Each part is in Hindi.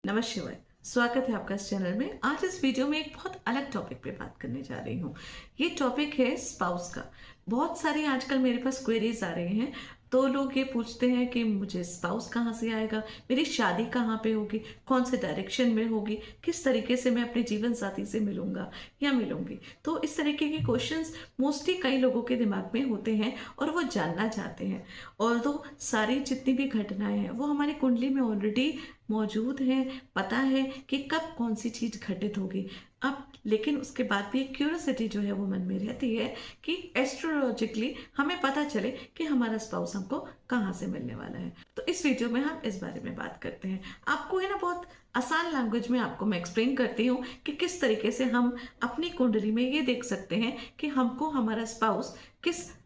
नमः शिवाय। स्वागत है आपका इस चैनल में। आज इस वीडियो में एक बहुत अलग टॉपिक पे बात करने जा रही हूँ। ये टॉपिक है स्पाउस का। बहुत सारे आजकल मेरे पास क्वेरीज आ रहे हैं, तो लोग ये पूछते हैं कि मुझे स्पाउस कहाँ से आएगा, मेरी शादी कहाँ पे होगी, कौन से डायरेक्शन में होगी, किस तरीके से मैं अपने जीवन साथी से मिलूंगा या मिलूंगी। तो इस तरीके के क्वेश्चंस मोस्टली कई लोगों के दिमाग में होते हैं और वो जानना चाहते हैं। और तो सारी जितनी भी घटनाएं हैं वो हमारी कुंडली में ऑलरेडी मौजूद है, पता है कि कब कौन सी चीज घटित होगी। अब लेकिन उसके बाद भी एक क्यूरियोसिटी जो है वो मन में रहती है कि एस्ट्रोलॉजिकली हमें पता चले कि हमारा स्पाउस हमको कहाँ से मिलने वाला है। तो इस वीडियो में हम इस बारे में बात करते हैं। आपको है ना, बहुत आसान लैंग्वेज में आपको मैं एक्सप्लेन करती हूँ कि किस तरीके से हम अपनी कुंडली में ये देख सकते हैं कि हमको हमारा स्पाउस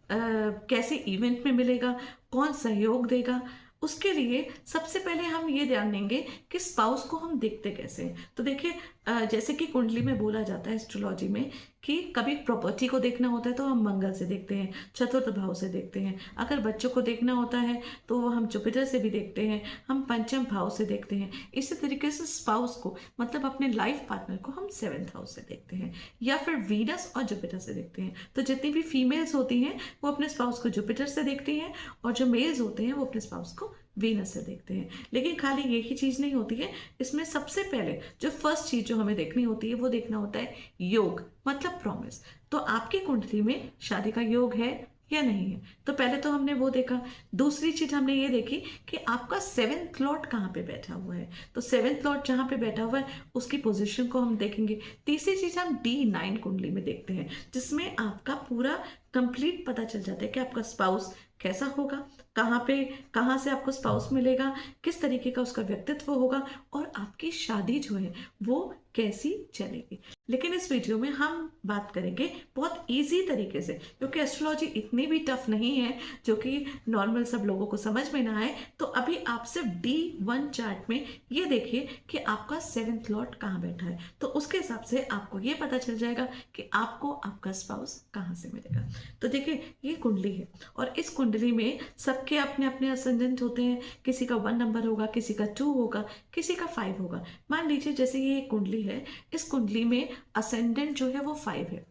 कैसे इवेंट में मिलेगा, कौन सहयोग देगा। उसके लिए सबसे पहले हम ये ध्यान देंगे कि स्पाउस को हम देखते कैसे हैं। तो देखिए, जैसे कि कुंडली में बोला जाता है एस्ट्रोलॉजी में कि कभी प्रॉपर्टी को देखना होता है तो हम मंगल से देखते हैं, चतुर्थ भाव से देखते हैं। अगर बच्चों को देखना होता है तो वो हम जुपिटर से भी देखते हैं, हम पंचम भाव से देखते हैं। इसी तरीके से स्पाउस को, मतलब अपने लाइफ पार्टनर को, हम सेवेंथ हाउस से देखते हैं या फिर वीनस और जुपिटर से देखते हैं। तो जितनी भी फीमेल्स होती हैं वो अपने स्पाउस को जुपिटर से देखती हैं और जो मेल्स होते हैं वो अपने स्पाउस को वीनस से देखते हैं। लेकिन खाली यही चीज नहीं होती है, इसमें सबसे पहले जो फर्स्ट चीज जो हमें देखनी होती है वो देखना होता है योग, मतलब प्रॉमिस। तो आपकी कुंडली में शादी का योग है या नहीं है। तो पहले तो हमने वो देखा। दूसरी चीज हमने ये देखी कि आपका सेवेंथ लॉर्ड कहाँ पे बैठा हुआ है। तो सेवेंथ लॉर्ड जहाँ पे बैठा हुआ है उसकी पोजीशन को हम देखेंगे। तीसरी चीज हम D9 कुंडली में देखते हैं, जिसमें आपका पूरा कंप्लीट पता चल जाता है कि आपका स्पाउस कैसा होगा, कहाँ पे, कहाँ से आपको स्पाउस मिलेगा, किस तरीके का उसका व्यक्तित्व होगा और आपकी शादी जो है वो कैसी चलेगी। लेकिन इस वीडियो में हम बात करेंगे बहुत इजी तरीके से, क्योंकि एस्ट्रोलॉजी इतनी भी टफ नहीं है जो कि नॉर्मल सब लोगों को समझ में ना आए। तो अभी आप सिर्फ D1 चार्ट में ये देखिए कि आपका सेवेंथ लॉर्ड कहाँ बैठा है, तो उसके हिसाब से आपको ये पता चल जाएगा कि आपको आपका स्पाउस कहाँ से मिलेगा। तो देखिए, ये कुंडली है और इस कुंडली में सबके अपने अपने असेंडेंट होते हैं। किसी का 1 नंबर होगा, किसी का 2 होगा, किसी का 5 होगा। मान लीजिए जैसे ये कुंडली है, इस कुंडली में असेंडेंट जो है वो 5 है।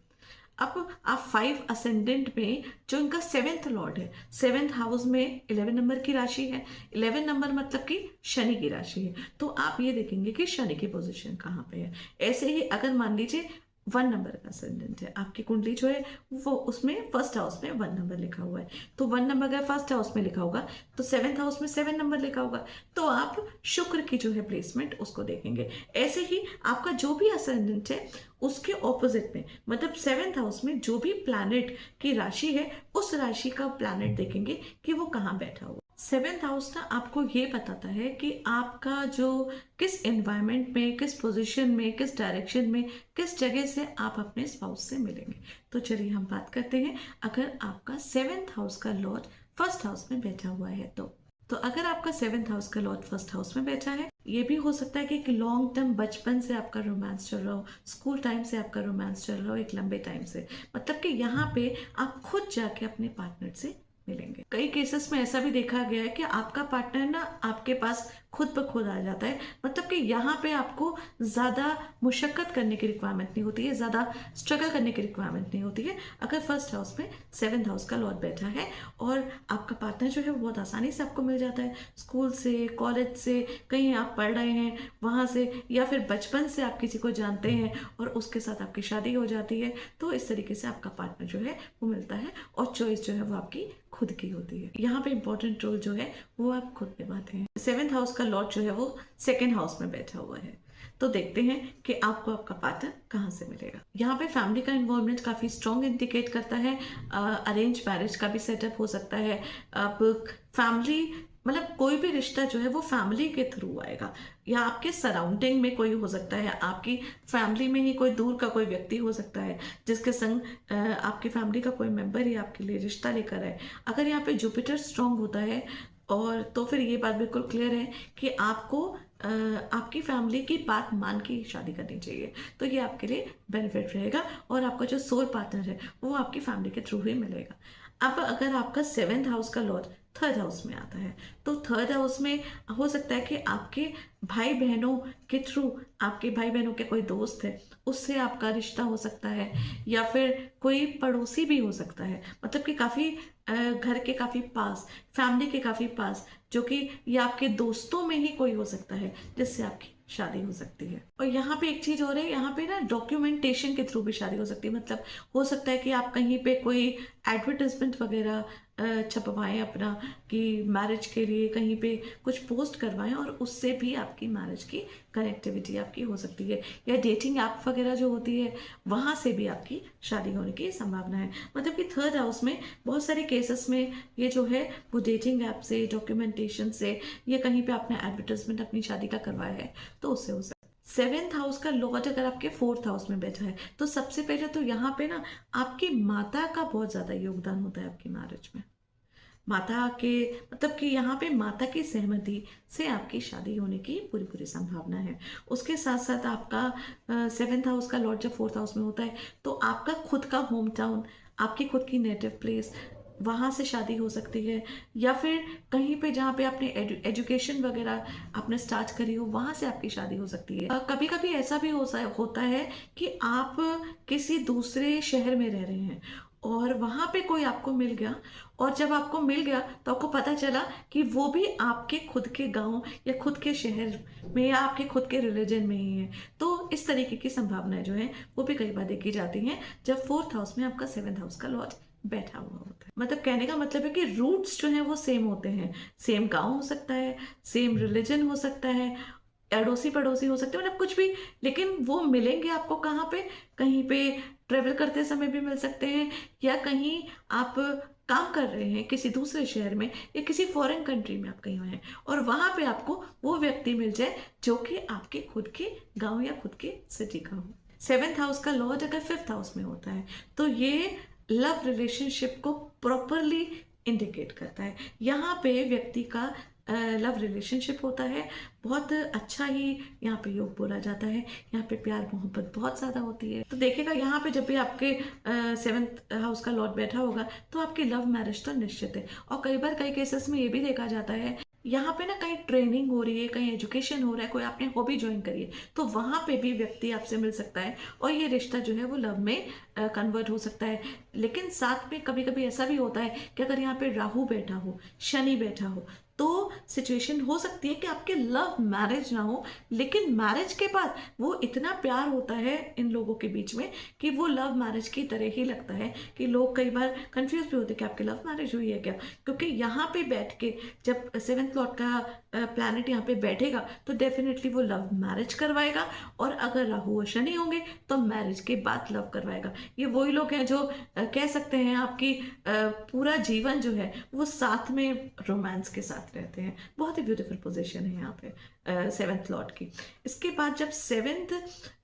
अब आप 5 असेंडेंट में जो इनका सेवेंथ लॉर्ड है, सेवेंथ हाउस में 11 नंबर की राशि है। 11 नंबर मतलब कि शनि की राशि है। तो आप ये देखेंगे कि शनि की पोजीशन कहाँ पे है। ऐसे ही अगर मान लीजिए 1 नंबर का असेंडेंट है, आपकी कुंडली जो है वो उसमें फर्स्ट हाउस में 1 नंबर लिखा हुआ है। तो 1 नंबर अगर फर्स्ट हाउस में लिखा होगा तो सेवेंथ हाउस में 7 नंबर लिखा होगा। तो आप शुक्र की जो है प्लेसमेंट उसको देखेंगे। ऐसे ही आपका जो भी असेंडेंट है उसके ऑपोजिट में, मतलब सेवेंथ हाउस में जो भी प्लैनेट की राशि है उस राशि का प्लैनेट देखेंगे कि वो कहाँ बैठा हुआ। सेवेंथ हाउस ना आपको ये बताता है कि आपका जो किस एनवायरनमेंट में, किस पोजीशन में, किस डायरेक्शन में, किस जगह से आप अपने स्पाउस से मिलेंगे। तो चलिए हम बात करते हैं, अगर आपका सेवेंथ हाउस का लॉर्ड फर्स्ट हाउस में बैठा हुआ है तो अगर आपका सेवेंथ हाउस का लॉर्ड फर्स्ट हाउस में बैठा है, ये भी हो सकता है कि लॉन्ग टर्म बचपन से आपका रोमांस चल रहा हो, स्कूल टाइम से आपका रोमांस चल रहा हो, एक लंबे टाइम से, मतलब कि यहाँ पे आप खुद जाके अपने पार्टनर से मिलेंगे। कई केसेस में ऐसा भी देखा गया है कि आपका पार्टनर ना आपके पास खुद ब खुद आ जाता है, मतलब कि यहाँ पे आपको ज्यादा मुशक्कत करने की रिक्वायरमेंट नहीं होती है, ज्यादा स्ट्रगल करने की रिक्वायरमेंट नहीं होती है। अगर फर्स्ट हाउस में सेवेंथ हाउस का लॉर्ड बैठा है और आपका पार्टनर जो है वो बहुत आसानी से आपको मिल जाता है, स्कूल से, कॉलेज से, कहीं आप पढ़ रहे हैं वहां से, या फिर बचपन से आप किसी को जानते हैं और उसके साथ आपकी शादी हो जाती है। तो इस तरीके से आपका पार्टनर जो है वो मिलता है और चॉइस जो है वो आपकी खुद की होती है। यहाँ पे इंपॉर्टेंट रोल जो है वो आप खुद निभाते हैं। सेवेंथ हाउस का लॉर्ड जो है वो सेकेंड हाउस में बैठा हुआ है। तो देखते हैं कि आपको आपका पार्टनर कहाँ से मिलेगा। यहाँ पे फैमिली का इन्वॉल्वमेंट काफी स्ट्रॉन्ग इंडिकेट करता है। अरेंज मैरिज का भी सेटअप हो सकता है। अब फैमिली, मतलब कोई भी रिश्ता जो है वो फैमिली के थ्रू आएगा, या आपके सराउंडिंग में कोई हो सकता है, आपकी फैमिली में ही कोई दूर का कोई व्यक्ति हो सकता है जिसके संग आपकी फैमिली का कोई मेंबर ही आपके लिए रिश्ता लेकर आए। अगर यहाँ पे जुपिटर स्ट्रांग होता है और तो फिर ये बात बिल्कुल क्लियर है कि आपको आपकी फैमिली की बात मान के ही शादी करनी चाहिए। तो ये आपके लिए बेनिफिट रहेगा और आपका जो सोल पार्टनर है वो आपकी फैमिली के थ्रू ही मिलेगा। अब अगर आपका सेवेंथ हाउस का लॉर्ड थर्ड हाउस में आता है, तो थर्ड हाउस में हो सकता है कि आपके भाई बहनों के थ्रू, आपके भाई बहनों के कोई दोस्त है उससे आपका रिश्ता हो सकता है, या फिर कोई पड़ोसी भी हो सकता है, मतलब कि काफ़ी घर के काफ़ी पास, फैमिली के काफ़ी पास, जो कि या आपके दोस्तों में ही कोई हो सकता है जिससे आपकी शादी हो सकती है। और यहाँ पे एक चीज और है, यहाँ पे ना डॉक्यूमेंटेशन के थ्रू भी शादी हो सकती है। मतलब हो सकता है कि आप कहीं पे कोई एडवर्टाइजमेंट वगैरह छपवाएं अपना, कि मैरिज के लिए कहीं पे कुछ पोस्ट करवाएं, और उससे भी आपकी मैरिज की कनेक्टिविटी आपकी हो सकती है। या डेटिंग ऐप वगैरह जो होती है वहां से भी आपकी शादी होने की संभावना है। मतलब कि थर्ड हाउस में बहुत सारे केसेस में ये जो है वो डेटिंग ऐप से, डॉक्यूमेंटेशन से, या कहीं पे आपने एडवर्टाइजमेंट अपनी शादी का करवाया है तो उससे हो सकता है। सेवेंथ हाउस का लॉर्ड अगर आपके फोर्थ हाउस में बैठा है, तो सबसे पहले तो यहाँ पे ना आपकी माता का बहुत ज्यादा योगदान होता है आपकी मैरिज में। माता के, मतलब कि यहाँ पे माता की सहमति से आपकी शादी होने की पूरी पूरी संभावना है। उसके साथ साथ आपका सेवेंथ हाउस का लॉर्ड जब फोर्थ हाउस में होता है, तो आपका खुद का होम टाउन, आपकी खुद की नेटिव प्लेस, वहाँ से शादी हो सकती है। या फिर कहीं पे जहाँ पे आपने एजुकेशन वगैरह आपने स्टार्ट करी हो, वहाँ से आपकी शादी हो सकती है। कभी कभी ऐसा भी होता है कि आप किसी दूसरे शहर में रह रहे हैं और वहाँ पे कोई आपको मिल गया, और जब आपको मिल गया तो आपको पता चला कि वो भी आपके खुद के गांव या खुद के शहर में या आपके खुद के रिलीजन में ही है। तो इस तरीके की संभावनाएं जो है वो भी कई बार देखी जाती हैं जब फोर्थ हाउस में आपका सेवेंथ हाउस का लॉर्ड बैठा हुआ होता है। मतलब कहने का मतलब है कि रूट्स जो है वो सेम होते हैं, सेम गांव हो सकता है, सेम रिलीजन हो सकता है, अड़ोसी पड़ोसी हो सकते हैं, मतलब कुछ भी, लेकिन वो मिलेंगे आपको कहाँ पे, कहीं पे ट्रेवल करते समय भी मिल सकते हैं, या कहीं आप काम कर रहे हैं किसी दूसरे शहर में या किसी फॉरेन कंट्री में आप कहीं हुए हैं, और वहां पे आपको वो व्यक्ति मिल जाए जो कि आपके खुद के गांव या खुद के सिटी का हो। सेवेंथ हाउस का लॉर्ड अगर फिफ्थ हाउस में होता है, तो ये लव रिलेशनशिप को प्रॉपरली इंडिकेट करता है। यहाँ पे व्यक्ति का लव रिलेशनशिप होता है, बहुत अच्छा ही यहाँ पे योग बोला जाता है। यहाँ पे प्यार मोहब्बत बहुत ज़्यादा होती है। तो देखिएगा यहाँ पे जब भी आपके सेवेंथ हाउस का लॉर्ड बैठा होगा तो आपकी लव मैरिज तो निश्चित है। और कई बार कई केसेस में ये भी देखा जाता है, यहाँ पे ना कहीं ट्रेनिंग हो रही है, कहीं एजुकेशन हो रहा है, कोई आपने हॉबी ज्वाइन करी है, तो वहां पे भी व्यक्ति आपसे मिल सकता है और ये रिश्ता जो है वो लव में कन्वर्ट हो सकता है। लेकिन साथ में कभी कभी ऐसा भी होता है कि अगर यहाँ पे राहु बैठा हो, शनि बैठा हो, तो सिचुएशन हो सकती है कि आपके लव मैरिज ना हो, लेकिन मैरिज के बाद वो इतना प्यार होता है इन लोगों के बीच में कि वो लव मैरिज की तरह ही लगता है, कि लोग कई बार कंफ्यूज भी होते हैं कि आपकी लव मैरिज हुई है क्या। क्योंकि यहाँ पे बैठ के जब सेवेंथ लॉर्ड का प्लैनेट यहाँ पे बैठेगा तो डेफिनेटली वो लव मैरिज करवाएगा, और अगर राहु और शनि होंगे तो मैरिज के बाद लव करवाएगा। ये वही लोग हैं जो कह सकते हैं आपकी पूरा जीवन जो है वो साथ में रोमांस के साथ रहते हैं। बहुत ही ब्यूटीफुल पोजीशन है यहाँ पे सेवेंथ लॉर्ड की। इसके बाद जब सेवेंथ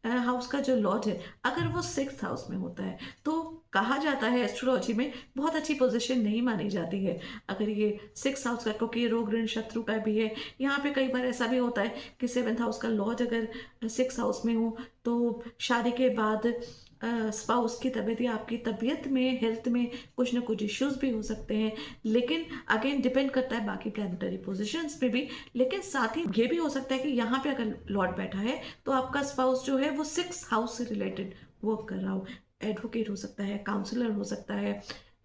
हाउस का जो लॉर्ड है अगर वो सिक्स्थ हाउस में होता है, तो कहा जाता है एस्ट्रोलॉजी में बहुत अच्छी पोजीशन नहीं मानी जाती है अगर ये सिक्स हाउस का, क्योंकि रोग ऋण शत्रु का भी है। यहाँ पे कई बार ऐसा भी होता है कि सेवेंथ हाउस का लॉर्ड अगर सिक्स हाउस में हो तो शादी के बाद स्पाउस की तबीयत या आपकी तबीयत में, हेल्थ में कुछ ना कुछ इश्यूज भी हो सकते हैं। लेकिन अगेन डिपेंड करता है बाकी प्लैनेटरी पोजीशंस पे भी। लेकिन साथ ही ये भी हो सकता है कि यहाँ पे अगर लॉर्ड बैठा है तो आपका स्पाउस जो है वो सिक्स हाउस से रिलेटेड वर्क कर रहा हो, एडवोकेट हो सकता है, काउंसलर हो सकता है,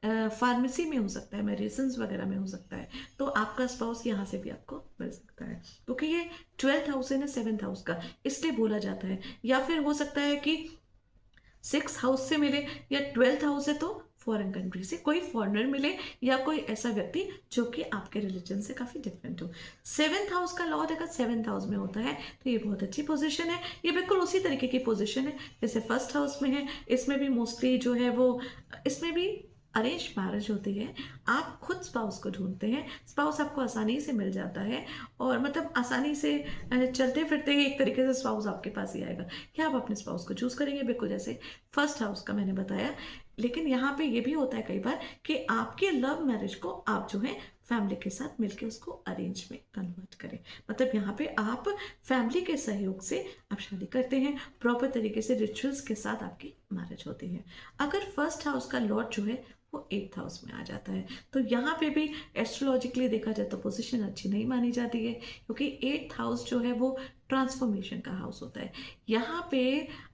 फार्मेसी में हो सकता है, मेडिसिन वगैरह में हो सकता है, तो आपका स्पाउस यहाँ से भी आपको मिल सकता है, क्योंकि ये ट्वेल्थ हाउस है ना सेवेंथ हाउस का, इसलिए बोला जाता है। या फिर हो सकता है कि सिक्स हाउस से मिले, या ट्वेल्थ हाउस है तो फॉरेन कंट्री से कोई फॉरेनर मिले, या कोई ऐसा व्यक्ति जो कि आपके रिलीजन से काफी डिफरेंट हो। सेवेंथ हाउस का लॉर्ड अगर सेवेंथ हाउस में होता है तो ये बहुत अच्छी पोजीशन है। ये बिल्कुल उसी तरीके की पोजीशन है जैसे फर्स्ट हाउस में है। इसमें भी मोस्टली जो है वो, इसमें भी अरेंज मैरिज होती है। आप खुद स्पाउस को ढूंढते हैं, स्पाउस आपको आसानी से मिल जाता है, और मतलब आसानी से चलते फिरते ही एक तरीके से स्पाउस आपके पास ही आएगा कि आप अपने स्पाउस को चूज करेंगे, बिल्कुल जैसे फर्स्ट हाउस का मैंने बताया। लेकिन यहाँ पे ये भी होता है कई बार कि आपके लव मैरिज को आप जो है फैमिली के साथ मिलके उसको अरेंज में कन्वर्ट करें। मतलब यहाँ पे आप फैमिली के सहयोग से आप शादी करते हैं, प्रॉपर तरीके से रिचुअल्स के साथ आपकी मैरिज होती है। अगर फर्स्ट हाउस का लॉर्ड जो है वो 8th हाउस में आ जाता है। तो यहाँ पे भी एस्ट्रोलॉजिकली देखा जाए तो पोजीशन अच्छी नहीं मानी जाती है, क्योंकि 8th हाउस जो है वो ट्रांसफॉर्मेशन का हाउस होता है। यहाँ पे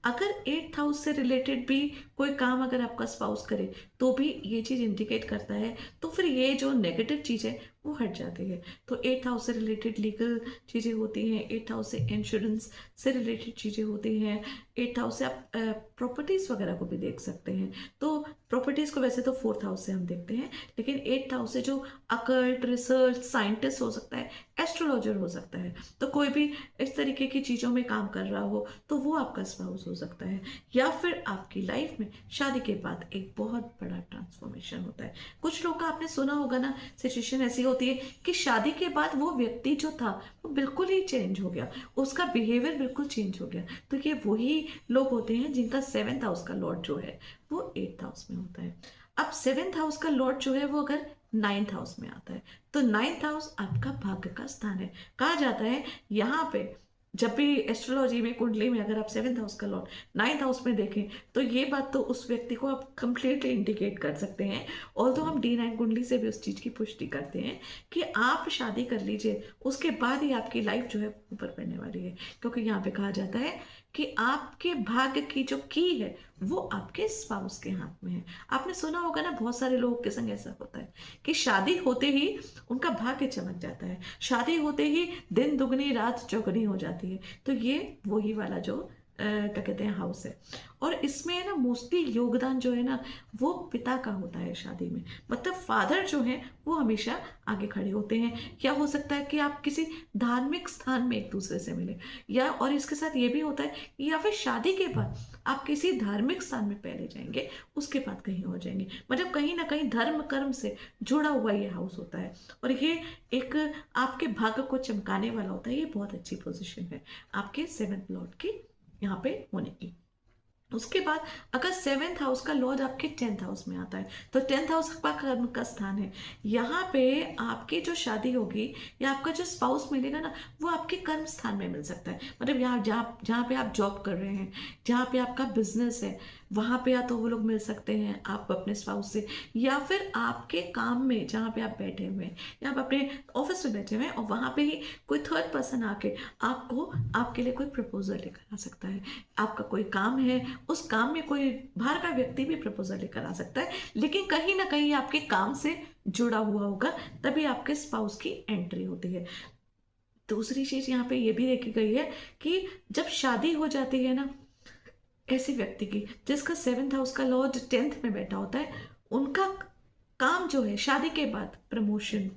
अगर 8th हाउस से रिलेटेड भी कोई काम अगर आपका स्पाउस करे तो भी ये चीज़ इंडिकेट करता है, तो फिर ये जो नेगेटिव चीज़ है वो हट जाती है। तो 8th हाउस से रिलेटेड लीगल चीज़ें होती हैं, 8th हाउस से इंश्योरेंस से रिलेटेड चीज़ें होती हैं, 8th हाउस से आप प्रॉपर्टीज़ वगैरह को भी देख सकते हैं। तो प्रॉपर्टीज़ को वैसे तो 4th हाउस से हम देखते हैं, लेकिन 8th हाउस से जो अकल्ट, रिसर्च, साइंटिस्ट हो सकता है, एस्ट्रोलॉजर हो सकता है, तो कोई भी इस तरीके की चीज़ों में काम कर रहा हो तो वो आपका स्पाउस हो सकता है। या फिर आपकी लाइफ में शादी के बाद एक बहुत बड़ा ट्रांसफॉर्मेशन होता है। कुछ लोग का आपने सुना होगा ना, सिचुएशन ऐसी होती है कि शादी के बाद वो व्यक्ति जो था वो बिल्कुल ही चेंज हो गया, उसका बिहेवियर बिल्कुल चेंज हो गया। तो ये वही लोग होते हैं जिनका 7th हाउस का लॉर्ड जो है वो 8th हाउस में होता है। अब 7th हाउस का लॉर्ड जो है वो अगर 9th हाउस में आता है तो 9th हाउस आपका भाग्य का स्थान है। कहा जाता है यहाँ पे जब भी एस्ट्रोलॉजी में, कुंडली में अगर आप 7th हाउस का लॉर्ड 9th हाउस में देखें तो ये बात तो उस व्यक्ति को आप कंप्लीटली इंडिकेट कर सकते हैं। और तो हम D9 कुंडली से भी उस चीज़ की पुष्टि करते हैं कि आप शादी कर लीजिए, उसके बाद ही आपकी लाइफ जो है ऊपर बढ़ने वाली है। क्योंकि यहाँ पे कहा जाता है कि आपके भाग्य की जो की है वो आपके स्पाउस के हाथ में है। आपने सुना होगा ना, बहुत सारे लोगों के संग ऐसा होता है कि शादी होते ही उनका भाग्य चमक जाता है, शादी होते ही दिन दुगनी रात चौगुनी हो जाती है। तो ये वही वाला जो क्या कहते हैं हाउस है। और इसमें ना मोस्टली योगदान जो है ना वो पिता का होता है शादी में, मतलब फादर जो है वो हमेशा आगे खड़े होते हैं। या हो सकता है कि आप किसी धार्मिक स्थान में एक दूसरे से मिले, या और इसके साथ ये भी होता है या फिर शादी के बाद आप किसी धार्मिक स्थान में पहले जाएंगे, उसके बाद कहीं और जाएंगे, मतलब कहीं ना कहीं धर्म कर्म से जुड़ा हुआ ये हाउस होता है। और ये एक आपके भाग्य को चमकाने वाला होता है। ये बहुत अच्छी पोजीशन है आपके 7th लॉर्ड की यहाँ पे होने की। उसके बाद अगर 7th हाउस का लॉर्ड आपके 10th हाउस में आता है तो 10th हाउस आपका कर्म का स्थान है। यहाँ पे आपकी जो शादी होगी या आपका जो स्पाउस मिलेगा ना वो आपके कर्म स्थान में मिल सकता है। मतलब यहाँ जहाँ जहाँ पे आप जॉब कर रहे हैं, जहाँ पे आपका बिजनेस है, वहाँ पे या तो वो लोग मिल सकते हैं आप अपने स्पाउस से, या फिर आपके काम में जहाँ पे आप बैठे हुए हैं या आप अपने ऑफिस में बैठे हुए हैं और वहाँ पे ही कोई थर्ड पर्सन आके आपको आपके लिए कोई प्रपोजल लेकर आ सकता है। आपका कोई काम है, उस काम में कोई बाहर का व्यक्ति भी प्रपोजल लेकर आ सकता है, लेकिन कहीं ना कहीं आपके काम से जुड़ा हुआ होगा, तभी आपके स्पाउस की एंट्री होती है। दूसरी चीज यहाँ पे ये भी देखी गई है कि जब शादी हो जाती है ना ऐसे व्यक्ति की जिसका 7th हाउस का लॉर्ड 10th में बैठा होता है, उनका काम जो है शादी के बाद प्रमोशन,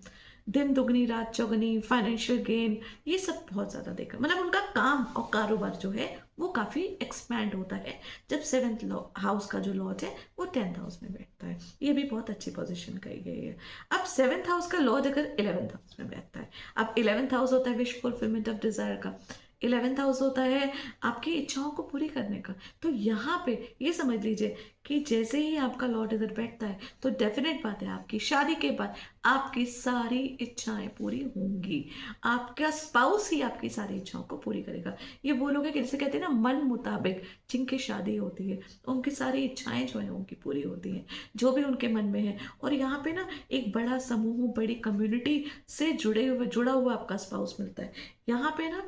दिन दुगनी रात चौगनी, फाइनेंशियल गेन, ये सब बहुत ज़्यादा देखा, मतलब उनका काम और कारोबार जो है वो काफ़ी एक्सपैंड होता है जब 7th हाउस का जो लॉर्ड है वो 10th हाउस में बैठता है। ये भी बहुत अच्छी पोजीशन कही गई है। अब 7th हाउस का लॉर्ड अगर 11th हाउस में बैठता है, अब 11th हाउस होता है विश फुलफिलमेंट ऑफ डिजायर का, 11th हाउस होता है आपकी इच्छाओं को पूरी करने का। तो यहाँ पे ये समझ लीजिए कि जैसे ही आपका लॉर्ड इधर बैठता है तो डेफिनेट बात है आपकी शादी के बाद आपकी सारी इच्छाएं पूरी होंगी, आपका स्पाउस ही आपकी सारी इच्छाओं को पूरी करेगा। ये वो लोग हैं कि जैसे कहते हैं ना मन मुताबिक जिनकी शादी होती है उनकी सारी इच्छाएं जो है उनकी पूरी होती हैं, जो भी उनके मन में है। और यहाँ पे ना एक बड़ा समूह, बड़ी कम्युनिटी से जुड़ा हुआ आपका स्पाउस मिलता है। यहाँ पे ना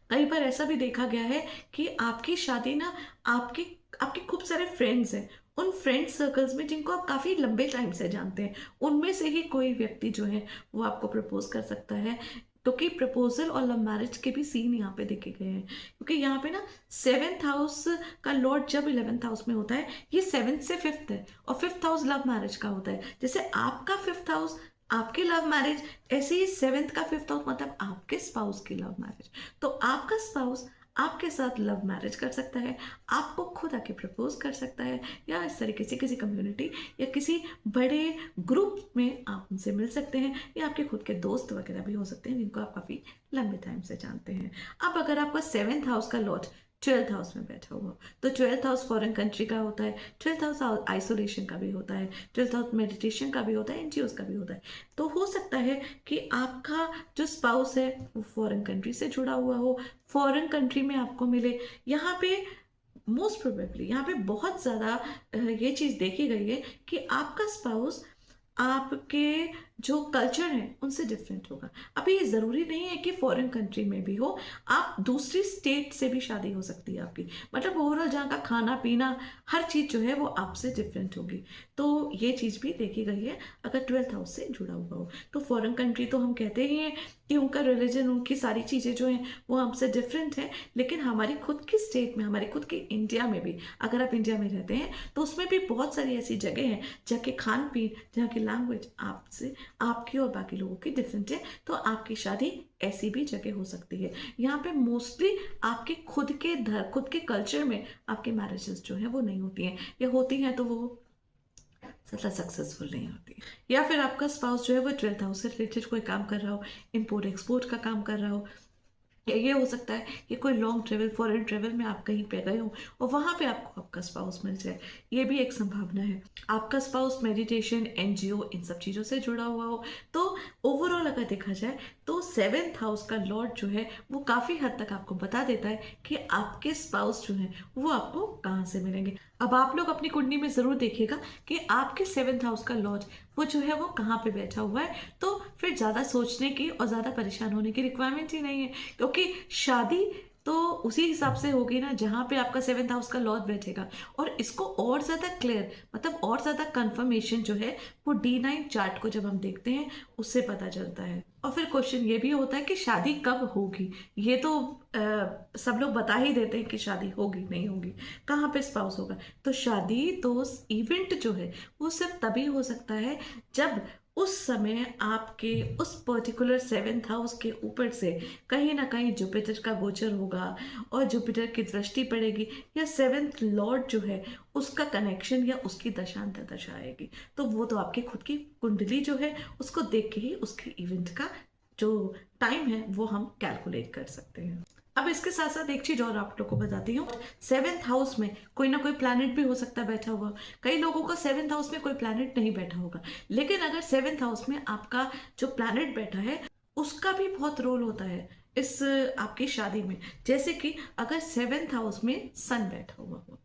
कई बार ऐसा भी देखा गया है कि आपकी शादी ना आपके आपके खूब सारे फ्रेंड्स हैं, उन फ्रेंड सर्कल्स में जिनको आप काफ़ी लंबे टाइम से जानते हैं, उनमें से ही कोई व्यक्ति जो है वो आपको प्रपोज कर सकता है। क्योंकि प्रपोजल और लव मैरिज के भी सीन यहाँ पे देखे गए हैं, क्योंकि यहाँ पे ना 7th हाउस का लॉर्ड जब 11th हाउस में होता है, ये 7th से 5th है और 5th हाउस लव मैरिज का होता है। जैसे आपका 5th हाउस आपकी लव मैरिज, ऐसे ही 7th का 5th हाउस मतलब आपके स्पाउस की लव मैरिज। तो आपका स्पाउस आपके साथ लव मैरिज कर सकता है, आपको खुद आके प्रपोज कर सकता है, या इस तरीके से किसी कम्युनिटी या किसी बड़े ग्रुप में आप उनसे मिल सकते हैं, या आपके खुद के दोस्त वगैरह भी हो सकते हैं जिनको आप काफ़ी लंबे टाइम से जानते हैं। अब अगर आपका 7th हाउस का लॉर्ड 12th हाउस में बैठा हुआ, तो 12th हाउस फॉरेन कंट्री का होता है, 12th हाउस आइसोलेशन का भी होता है, 12th हाउस मेडिटेशन का भी होता है, एनजीओस का भी होता है। तो हो सकता है कि आपका जो स्पाउस है वो फॉरेन कंट्री से जुड़ा हुआ हो, फॉरेन कंट्री में आपको मिले। यहाँ पे मोस्ट प्रोबेबली यहाँ पे बहुत ज़्यादा ये चीज़ देखी गई है कि आपका स्पाउस आपके जो कल्चर है उनसे डिफरेंट होगा। अभी ये ज़रूरी नहीं है कि फॉरेन कंट्री में भी हो, आप दूसरी स्टेट से भी शादी हो सकती है आपकी, मतलब ओवरऑल जहाँ का खाना पीना हर चीज़ जो है वो आपसे डिफरेंट होगी। तो ये चीज़ भी देखी गई है अगर 12th हाउस से जुड़ा हुआ हो। तो फॉरेन कंट्री तो हम कहते ही हैं कि उनका रिलीजन, उनकी सारी चीज़ें जो हैं वो हमसे डिफरेंट है, लेकिन हमारी खुद की स्टेट में, हमारी खुद की इंडिया में भी, अगर आप इंडिया में रहते हैं तो उसमें भी बहुत सारी ऐसी जगह हैं जहाँ के खान पीन, जहाँ की लैंग्वेज आपसे, आपकी और बाकी लोगों की डिफरेंट है। तो आपकी शादी ऐसी भी जगह हो सकती है। यहाँ पे मोस्टली आपके खुद के कल्चर में आपके मैरिजेस जो है वो नहीं होती हैं, या होती हैं तो वो ज़्यादा सक्सेसफुल नहीं होती। या फिर आपका स्पाउस जो है वो 12th हाउस से रिलेटेड कोई काम कर रहा हो, इम्पोर्ट एक्सपोर्ट का काम कर रहा हो, या ये हो सकता है कि कोई लॉन्ग ट्रेवल, फॉरेन ट्रेवल में आप कहीं पे गए हो और वहाँ पे आपको आपका स्पाउस मिल जाए, ये भी एक संभावना है। आपका स्पाउस मेडिटेशन, एनजीओ, इन सब चीज़ों से जुड़ा हुआ हो, तो ओवरऑल अगर देखा जाए तो 7th हाउस का लॉर्ड जो है वो काफ़ी हद तक आपको बता देता है कि आपके स्पाउस जो है वो आपको कहाँ से मिलेंगे। अब आप लोग अपनी कुंडली में ज़रूर देखिएगा कि आपके 7th हाउस का लॉर्ड वो जो है वो कहाँ पे बैठा हुआ है, तो फिर ज़्यादा सोचने की और ज़्यादा परेशान होने की रिक्वायरमेंट ही नहीं है, क्योंकि शादी तो उसी हिसाब से होगी ना जहाँ पे आपका 7th हाउस का लॉर्ड बैठेगा। और इसको और ज़्यादा क्लियर, मतलब और ज़्यादा कंफर्मेशन जो है वो D9 चार्ट को जब हम देखते हैं उससे पता चलता है। और फिर क्वेश्चन ये भी होता है कि शादी कब होगी, ये तो सब लोग बता ही देते हैं कि शादी होगी नहीं होगी, कहाँ पे स्पाउस होगा। तो शादी तो इवेंट जो है वो सिर्फ तभी हो सकता है जब उस समय आपके उस पर्टिकुलर 7th हाउस के ऊपर से कहीं ना कहीं जुपिटर का गोचर होगा और जुपिटर की दृष्टि पड़ेगी, या 7th लॉर्ड जो है उसका कनेक्शन या उसकी दशांतर दशा आएगी। तो वो तो आपकी खुद की कुंडली जो है उसको देख के ही उसके इवेंट का जो टाइम है वो हम कैलकुलेट कर सकते हैं। अब इसके साथ साथ एक चीज और आप लोग को बताती हूँ, 7th हाउस में कोई ना कोई प्लैनेट भी हो सकता है बैठा हुआ। कई लोगों का 7th हाउस में कोई प्लैनेट नहीं बैठा होगा, लेकिन अगर 7th हाउस में आपका जो प्लैनेट बैठा है उसका भी बहुत रोल होता है इस आपकी शादी में। जैसे कि अगर 7th हाउस में सन बैठा हुआ हो,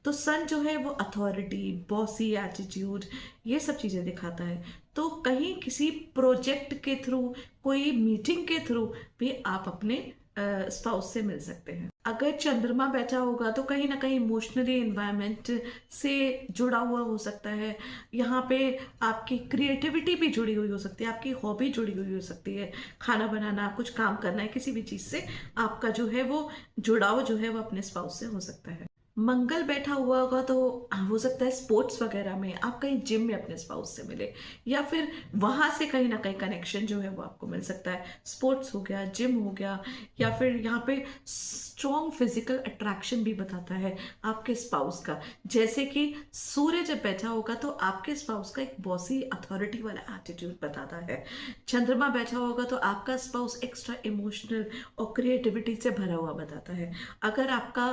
तो सन जो है वो अथॉरिटी, बॉसी एटीट्यूड, ये सब चीज़ें दिखाता है। तो कहीं किसी प्रोजेक्ट के थ्रू, कोई मीटिंग के थ्रू भी आप अपने स्पाउस से मिल सकते हैं। अगर चंद्रमा बैठा होगा तो कहीं ना कहीं इमोशनली एनवायरनमेंट से जुड़ा हुआ हो सकता है। यहाँ पे आपकी क्रिएटिविटी भी जुड़ी हुई हो सकती है, आपकी हॉबी जुड़ी हुई हो सकती है, खाना बनाना, कुछ काम करना है, किसी भी चीज़ से आपका जो है वो जुड़ाव जो है वो अपने स्पाउस से हो सकता है। मंगल बैठा हुआ होगा तो हो सकता है स्पोर्ट्स वगैरह में आप कहीं जिम में अपने स्पाउस से मिले, या फिर वहां से कहीं ना कहीं कनेक्शन जो है वो आपको मिल सकता है। स्पोर्ट्स हो गया, जिम हो गया, या फिर यहाँ पे स्ट्रॉन्ग फिजिकल अट्रैक्शन भी बताता है आपके स्पाउस का। जैसे कि सूर्य जब बैठा होगा तो आपके स्पाउस का एक बॉसी अथॉरिटी वाला एटीट्यूड बताता है। चंद्रमा बैठा होगा तो आपका स्पाउस एक्स्ट्रा इमोशनल और क्रिएटिविटी से भरा हुआ बताता है। अगर आपका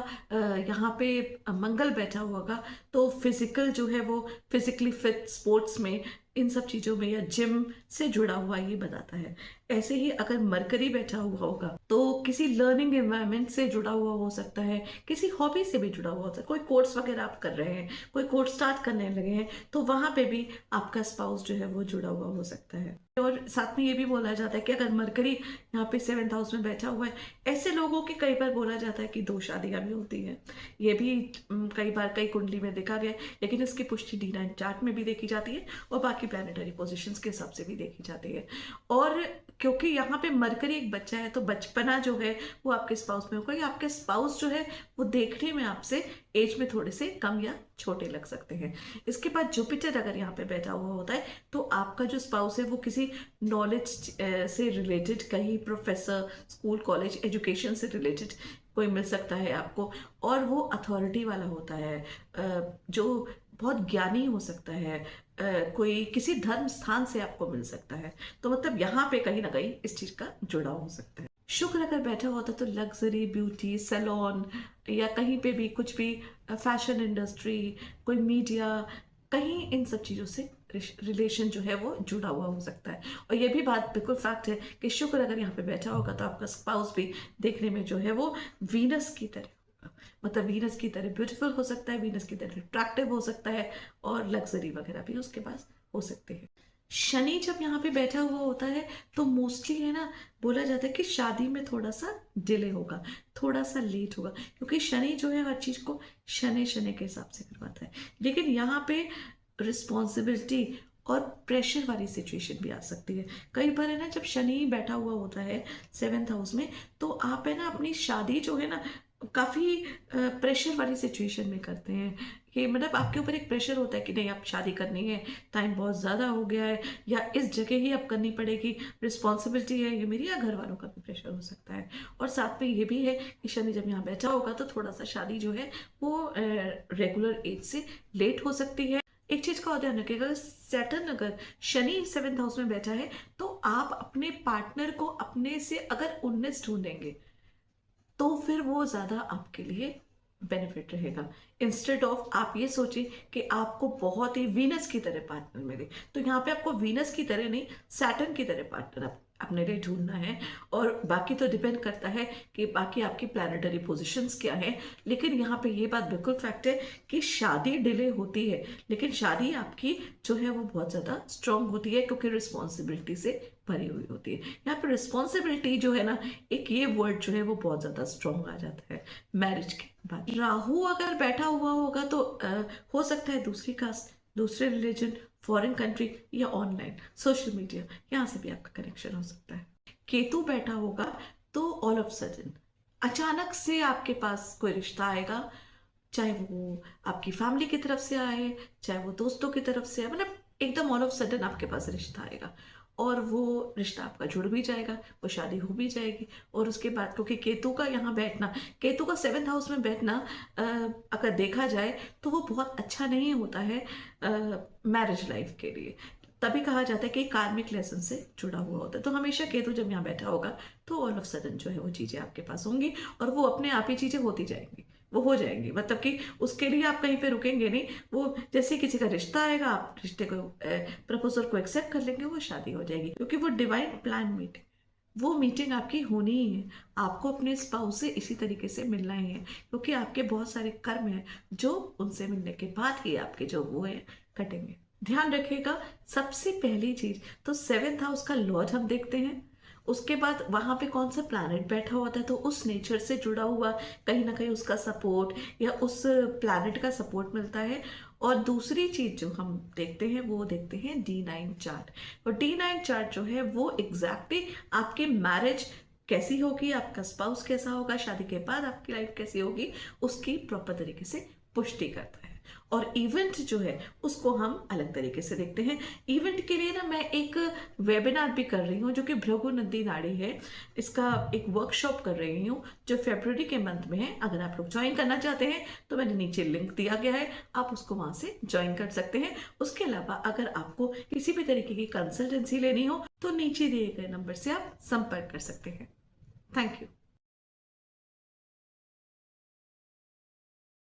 यहाँ पे मंगल बैठा होगा तो फिजिकल जो है वो फिजिकली फिट, स्पोर्ट्स में, इन सब चीजों में, या जिम से जुड़ा हुआ ये बताता है। ऐसे ही अगर मरकरी बैठा हुआ होगा तो किसी लर्निंग एनवायरनमेंट से जुड़ा हुआ हो सकता है, किसी हॉबी से भी जुड़ा हुआ हो सकता है। कोई कोर्स वगैरह आप कर रहे हैं, कोई कोर्स स्टार्ट करने लगे हैं, तो वहां पे भी आपका स्पाउस जो है वो जुड़ा हुआ हो सकता है। और साथ में ये भी बोला जाता है कि अगर मरकरी यहाँ पे 7th हाउस में बैठा हुआ है, ऐसे लोगों की कई बार बोला जाता है कि 2 शादियां भी होती हैं। ये भी कई बार कई कुंडली में देखा गया है, लेकिन इसकी पुष्टि D9 चार्ट में भी देखी जाती है और बाकी प्लैनेटरी पोजीशंस के हिसाब से भी देखी जाती है। और क्योंकि यहाँ पे मरकरी एक बच्चा है तो बचपना जो है वो आपके स्पाउस में होगा, या आपके स्पाउस जो है वो देखने में आपसे एज में थोड़े से कम या छोटे लग सकते हैं। इसके बाद जुपिटर अगर यहाँ पे बैठा हुआ होता है तो आपका जो स्पाउस है वो किसी नॉलेज से रिलेटेड, कहीं प्रोफेसर, स्कूल कॉलेज एजुकेशन से रिलेटेड कोई मिल सकता है आपको, और वो अथॉरिटी वाला होता है, जो बहुत ज्ञानी हो सकता है, कोई किसी धर्म स्थान से आपको मिल सकता है। तो मतलब यहाँ पे कहीं ना कहीं इस चीज का जुड़ाव हो सकता है। शुक्र अगर बैठा होता तो लग्जरी, ब्यूटी, सैलून, या कहीं पे भी कुछ भी, फैशन इंडस्ट्री, कोई मीडिया, कहीं इन सब चीज़ों से रिलेशन जो है वो जुड़ा हुआ हो सकता है। और ये भी बात बिल्कुल फैक्ट है कि शुक्र अगर यहाँ पे बैठा होगा तो आपका स्पाउस भी देखने में जो है वो वीनस की तरह होगा। मतलब वीनस की तरह ब्यूटीफुल हो सकता है, वीनस की तरह अट्रैक्टिव हो सकता है, और लग्जरी वगैरह भी उसके पास हो सकते हैं। शनि जब यहाँ पे बैठा हुआ होता है तो मोस्टली है ना, बोला जाता है कि शादी में थोड़ा सा डिले होगा, थोड़ा सा लेट होगा, क्योंकि शनि जो है हर चीज को शनि शनि के हिसाब से करवाता है। लेकिन यहाँ पे रिस्पॉन्सिबिलिटी और प्रेशर वाली सिचुएशन भी आ सकती है। कई बार है ना, जब शनि बैठा हुआ होता है 7th हाउस में, तो आप है ना अपनी शादी जो है ना काफी प्रेशर वाली सिचुएशन में करते हैं। कि मतलब आपके ऊपर एक प्रेशर होता है कि नहीं, आप शादी करनी है, टाइम बहुत ज़्यादा हो गया है, या इस जगह ही अब करनी पड़ेगी, रिस्पॉन्सिबिलिटी है ये मेरी, या घर वालों का भी प्रेशर हो सकता है। और साथ में ये भी है कि शनि जब यहाँ बैठा होगा तो थोड़ा सा शादी जो है वो रेगुलर एज से लेट हो सकती है। एक चीज का और ध्यान रखिएगा, सैटर्न अगर शनि 7th हाउस में बैठा है तो आप अपने पार्टनर को अपने से अगर 19 ढूंढेंगे तो फिर वो ज्यादा आपके लिए बेनिफिट रहेगा। इंस्टेड ऑफ आप ये सोचिए कि आपको बहुत ही वीनस की तरह पार्टनर मिले, तो यहाँ पे आपको वीनस की तरह नहीं, सैटर्न की तरह पार्टनर अपने लिए ढूंढना है। और बाकी तो डिपेंड करता है कि बाकी आपकी प्लानिटरी पोजीशंस क्या है। लेकिन यहाँ पे ये बात बिल्कुल फैक्ट है कि शादी डिले होती है, लेकिन शादी आपकी जो है वो बहुत ज़्यादा स्ट्रांग होती है, क्योंकि रिस्पॉन्सिबिलिटी से भरी हुई होती है। यहाँ पे रिस्पॉन्सिबिलिटी जो है ना, एक ये वर्ड जो है वो बहुत ज़्यादा स्ट्रांग आ जाता है मैरिज के बाद। राहु अगर बैठा हुआ होगा तो हो सकता है दूसरी कास्ट, दूसरे रिलीजन, फॉरेन कंट्री, या ऑनलाइन सोशल मीडिया, यहाँ से भी आपका कनेक्शन हो सकता है। केतु बैठा होगा तो ऑल ऑफ सडन अचानक से आपके पास कोई रिश्ता आएगा, चाहे वो आपकी फैमिली की तरफ से आए, चाहे वो दोस्तों की तरफ से आए, मतलब एकदम ऑल ऑफ सडन आपके पास रिश्ता आएगा, और वो रिश्ता आपका जुड़ भी जाएगा, वो शादी हो भी जाएगी। और उसके बाद, क्योंकि केतु का यहाँ बैठना, केतु का 7th हाउस में बैठना अगर देखा जाए तो वो बहुत अच्छा नहीं होता है मैरिज लाइफ के लिए। तभी कहा जाता है कि कार्मिक लेसन से जुड़ा हुआ होता है। तो हमेशा केतु जब यहाँ बैठा होगा तो ऑल ऑफ सडन जो है वो चीजें आपके पास होंगी, और वो अपने आप ही चीजें होती जाएंगी, वो हो जाएंगी। मतलब कि उसके लिए आप कहीं पे रुकेंगे नहीं, वो जैसे किसी का रिश्ता आएगा, आप रिश्ते को प्रपोजल को एक्सेप्ट कर लेंगे, वो शादी हो जाएगी, क्योंकि वो डिवाइन प्लान मीटिंग, वो मीटिंग आपकी होनी ही है। आपको अपने स्पाउस से इसी तरीके से मिलना ही है, क्योंकि आपके बहुत सारे कर्म हैं जो उनसे मिलने के बाद ही आपके जो वो है कटेंगे। ध्यान रखिएगा, सबसे पहली चीज तो 7th हाउस का लॉर्ड हम देखते हैं, उसके बाद वहां पे कौन सा प्लैनेट बैठा होता है, तो उस नेचर से जुड़ा हुआ कहीं ना कहीं उसका सपोर्ट या उस प्लैनेट का सपोर्ट मिलता है। और दूसरी चीज जो हम देखते हैं वो देखते हैं D9 चार्ट। और D9 चार्ट जो है वो एग्जैक्टली आपकी मैरिज कैसी होगी, आपका स्पाउस कैसा होगा, शादी के बाद आपकी लाइफ कैसी होगी, उसकी प्रॉपर तरीके से पुष्टि करता है। और इवेंट जो है उसको हम अलग तरीके से देखते हैं। इवेंट के लिए ना मैं एक वेबिनार भी कर रही हूँ, जो कि भृगु नंदी नाड़ी है, इसका एक वर्कशॉप कर रही हूँ जो फरवरी के मंथ में है। अगर आप लोग ज्वाइन करना चाहते हैं तो मैंने नीचे लिंक दिया गया है, आप उसको वहां से ज्वाइन कर सकते हैं। उसके अलावा अगर आपको किसी भी तरीके की कंसल्टेंसी लेनी हो तो नीचे दिए गए नंबर से आप संपर्क कर सकते हैं। Thank you.